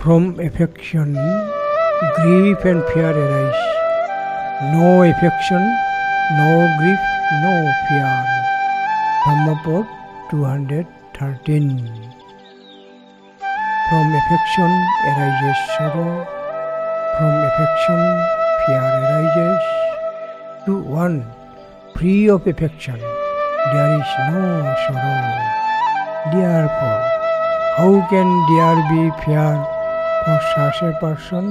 From affection, grief and fear arise. No affection, no grief, no fear. Dhammapad 213. From affection arises sorrow. From affection, fear arises. To one free of affection, there is no sorrow. Therefore, how can there be fear for such a person?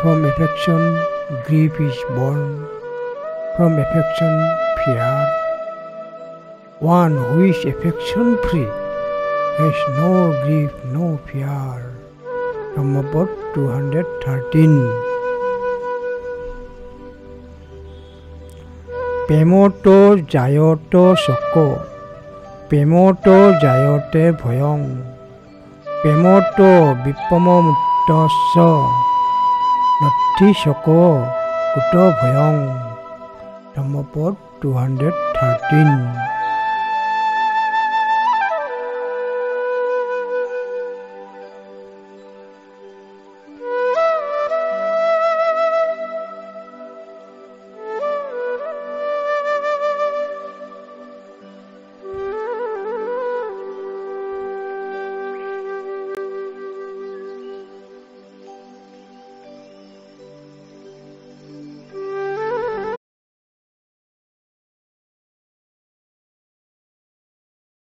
From affection, grief is born. From affection, fear. One who is affection free has no grief, no fear. Dhammapad 213. প্রেমতো জায়ত শোক, প্রেমতো জায়তে ভয়ং, প্রেমতো বিপ্রমুক্তস্য নত্থি শোক কুত ভয়ং। Dhammapad 213.